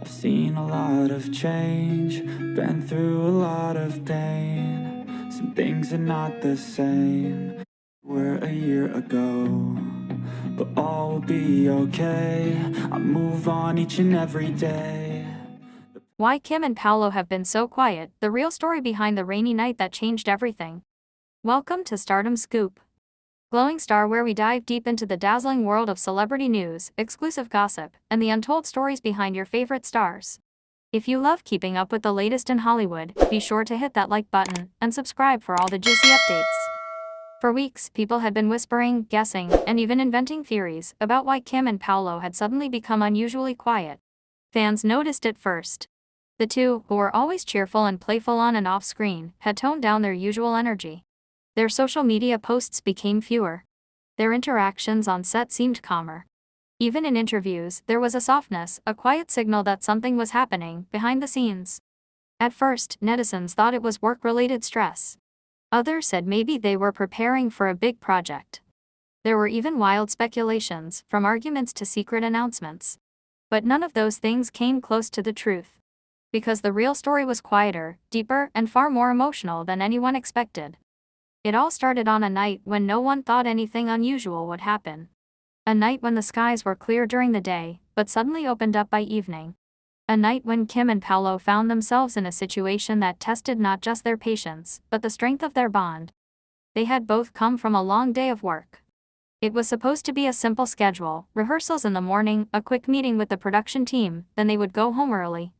I've seen a lot of change, been through a lot of pain. Some things are not the same were a year ago, but all will be okay. I move on each and every day. Why Kim and Paulo have been so quiet, the real story behind the rainy night that changed everything. Welcome to Stardom Scoop, Glowing Star, where we dive deep into the dazzling world of celebrity news, exclusive gossip, and the untold stories behind your favorite stars. If you love keeping up with the latest in Hollywood, be sure to hit that like button and subscribe for all the juicy updates. For weeks, people had been whispering, guessing, and even inventing theories about why Kim and Paulo had suddenly become unusually quiet. Fans noticed it first. The two, who were always cheerful and playful on and off screen, had toned down their usual energy. Their social media posts became fewer. Their interactions on set seemed calmer. Even in interviews, there was a softness, a quiet signal that something was happening behind the scenes. At first, netizens thought it was work-related stress. Others said maybe they were preparing for a big project. There were even wild speculations, from arguments to secret announcements. But none of those things came close to the truth. Because the real story was quieter, deeper, and far more emotional than anyone expected. It all started on a night when no one thought anything unusual would happen. A night when the skies were clear during the day, but suddenly opened up by evening. A night when Kim and Paulo found themselves in a situation that tested not just their patience, but the strength of their bond. They had both come from a long day of work. It was supposed to be a simple schedule, rehearsals in the morning, a quick meeting with the production team, then they would go home early.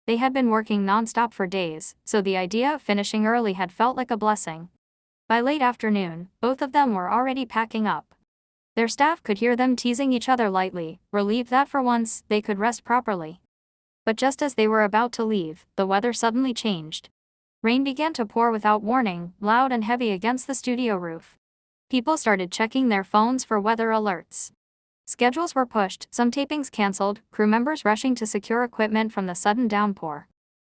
They had been working non-stop for days, so the idea of finishing early had felt like a blessing. By late afternoon, both of them were already packing up. Their staff could hear them teasing each other lightly, relieved that for once, they could rest properly. But just as they were about to leave, the weather suddenly changed. Rain began to pour without warning, loud and heavy against the studio roof. People started checking their phones for weather alerts. Schedules were pushed, some tapings cancelled, crew members rushing to secure equipment from the sudden downpour.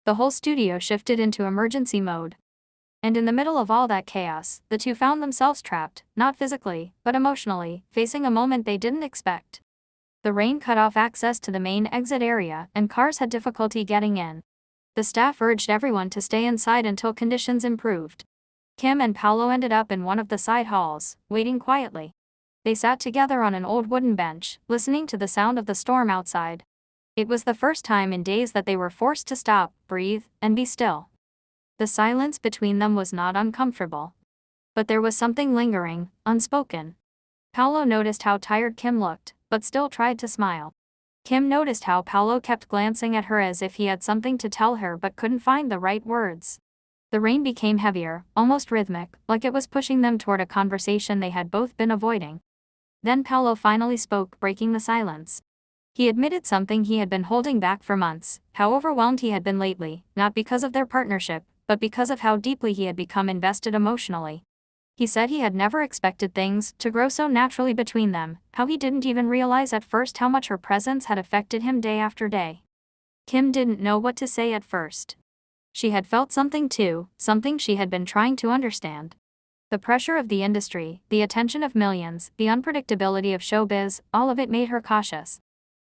The whole studio shifted into emergency mode. And in the middle of all that chaos, the two found themselves trapped, not physically, but emotionally, facing a moment they didn't expect. The rain cut off access to the main exit area, and cars had difficulty getting in. The staff urged everyone to stay inside until conditions improved. Kim and Paulo ended up in one of the side halls, waiting quietly. They sat together on an old wooden bench, listening to the sound of the storm outside. It was the first time in days that they were forced to stop, breathe, and be still. The silence between them was not uncomfortable. But there was something lingering, unspoken. Paulo noticed how tired Kim looked, but still tried to smile. Kim noticed how Paulo kept glancing at her as if he had something to tell her but couldn't find the right words. The rain became heavier, almost rhythmic, like it was pushing them toward a conversation they had both been avoiding. Then Paulo finally spoke, breaking the silence. He admitted something he had been holding back for months, how overwhelmed he had been lately, not because of their partnership, but because of how deeply he had become invested emotionally. He said he had never expected things to grow so naturally between them, how he didn't even realize at first how much her presence had affected him day after day. Kim didn't know what to say at first. She had felt something too, something she had been trying to understand. The pressure of the industry, the attention of millions, the unpredictability of showbiz, all of it made her cautious.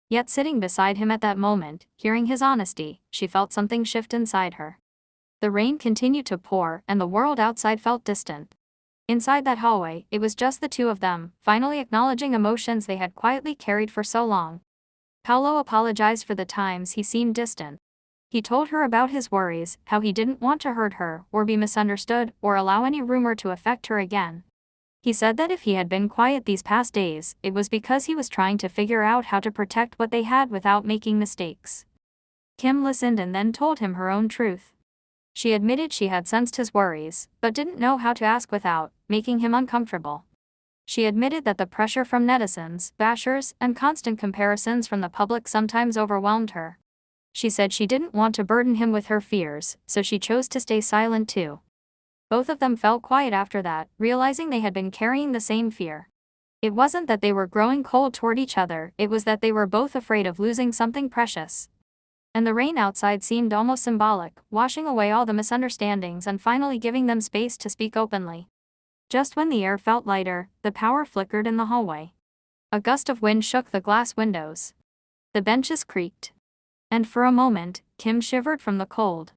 Yet sitting beside him at that moment, hearing his honesty, she felt something shift inside her. The rain continued to pour, and the world outside felt distant. Inside that hallway, it was just the two of them, finally acknowledging emotions they had quietly carried for so long. Paulo apologized for the times he seemed distant. He told her about his worries, how he didn't want to hurt her, or be misunderstood, or allow any rumor to affect her again. He said that if he had been quiet these past days, it was because he was trying to figure out how to protect what they had without making mistakes. Kim listened and then told him her own truth. She admitted she had sensed his worries, but didn't know how to ask without making him uncomfortable. She admitted that the pressure from netizens, bashers, and constant comparisons from the public sometimes overwhelmed her. She said she didn't want to burden him with her fears, so she chose to stay silent too. Both of them felt quiet after that, realizing they had been carrying the same fear. It wasn't that they were growing cold toward each other, it was that they were both afraid of losing something precious. And the rain outside seemed almost symbolic, washing away all the misunderstandings and finally giving them space to speak openly. Just when the air felt lighter, the power flickered in the hallway. A gust of wind shook the glass windows. The benches creaked. And for a moment, Kim shivered from the cold.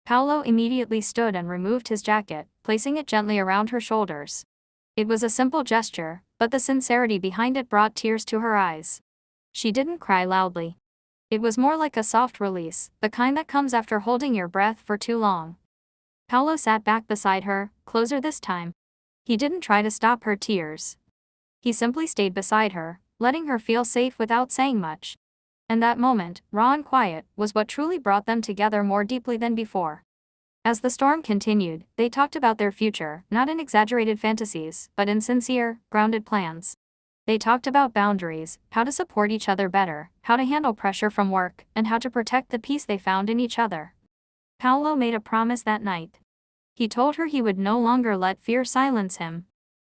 Paulo immediately stood and removed his jacket, placing it gently around her shoulders. It was a simple gesture, but the sincerity behind it brought tears to her eyes. She didn't cry loudly. It was more like a soft release, the kind that comes after holding your breath for too long. Paulo sat back beside her, closer this time. He didn't try to stop her tears. He simply stayed beside her, letting her feel safe without saying much. And that moment, raw and quiet, was what truly brought them together more deeply than before. As the storm continued, they talked about their future, not in exaggerated fantasies, but in sincere, grounded plans. They talked about boundaries, how to support each other better, how to handle pressure from work, and how to protect the peace they found in each other. Paulo made a promise that night. He told her he would no longer let fear silence him.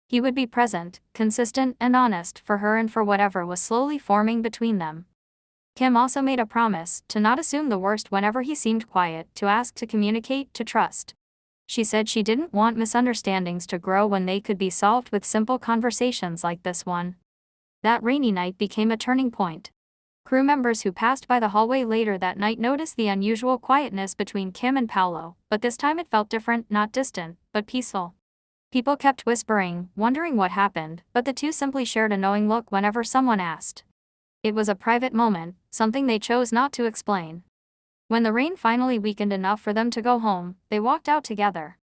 He would be present, consistent, and honest for her and for whatever was slowly forming between them. Kim also made a promise to not assume the worst whenever he seemed quiet, to ask, to communicate, to trust. She said she didn't want misunderstandings to grow when they could be solved with simple conversations like this one. That rainy night became a turning point. Crew members who passed by the hallway later that night noticed the unusual quietness between Kim and Paulo, but this time it felt different, not distant, but peaceful. People kept whispering, wondering what happened, but the two simply shared a knowing look whenever someone asked. It was a private moment, something they chose not to explain. When the rain finally weakened enough for them to go home, they walked out together.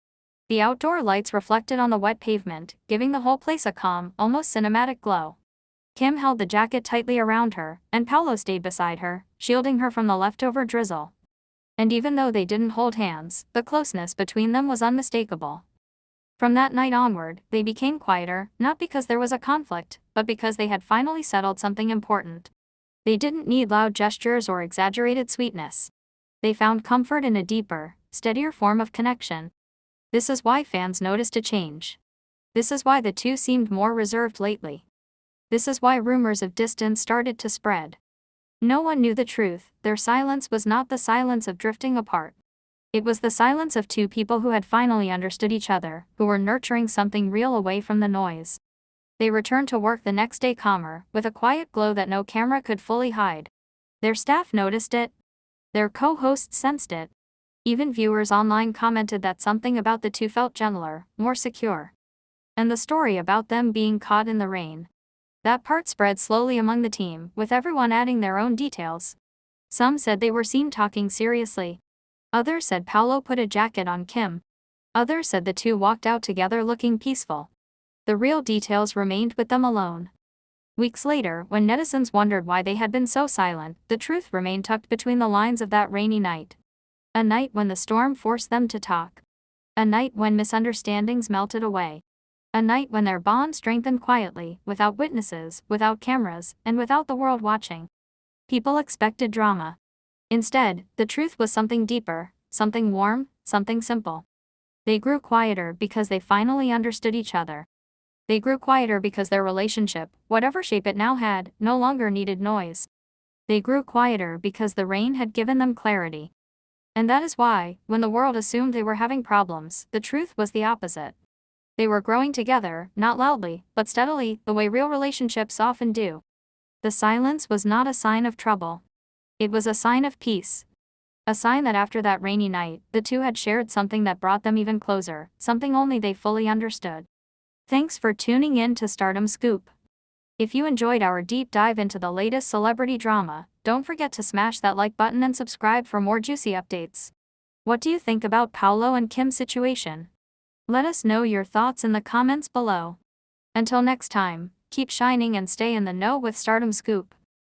The outdoor lights reflected on the wet pavement, giving the whole place a calm, almost cinematic glow. Kim held the jacket tightly around her, and Paulo stayed beside her, shielding her from the leftover drizzle. And even though they didn't hold hands, the closeness between them was unmistakable. From that night onward, they became quieter, not because there was a conflict, but because they had finally settled something important. They didn't need loud gestures or exaggerated sweetness. They found comfort in a deeper, steadier form of connection. This is why fans noticed a change. This is why the two seemed more reserved lately. This is why rumors of distance started to spread. No one knew the truth. Their silence was not the silence of drifting apart. It was the silence of two people who had finally understood each other, who were nurturing something real away from the noise. They returned to work the next day calmer, with a quiet glow that no camera could fully hide. Their staff noticed it. Their co-hosts sensed it. Even viewers online commented that something about the two felt gentler, more secure. And the story about them being caught in the rain. That part spread slowly among the team, with everyone adding their own details. Some said they were seen talking seriously. Others said Paulo put a jacket on Kim. Others said the two walked out together looking peaceful. The real details remained with them alone. Weeks later, when netizens wondered why they had been so silent, the truth remained tucked between the lines of that rainy night. A night when the storm forced them to talk. A night when misunderstandings melted away. A night when their bond strengthened quietly, without witnesses, without cameras, and without the world watching. People expected drama. Instead, the truth was something deeper, something warm, something simple. They grew quieter because they finally understood each other. They grew quieter because their relationship, whatever shape it now had, no longer needed noise. They grew quieter because the rain had given them clarity. And that is why, when the world assumed they were having problems, the truth was the opposite. They were growing together, not loudly, but steadily, the way real relationships often do. The silence was not a sign of trouble. It was a sign of peace. A sign that after that rainy night, the two had shared something that brought them even closer, something only they fully understood. Thanks for tuning in to Stardom Scoop. If you enjoyed our deep dive into the latest celebrity drama, don't forget to smash that like button and subscribe for more juicy updates. What do you think about Paulo and Kim's situation? Let us know your thoughts in the comments below. Until next time, keep shining and stay in the know with Stardom Scoop.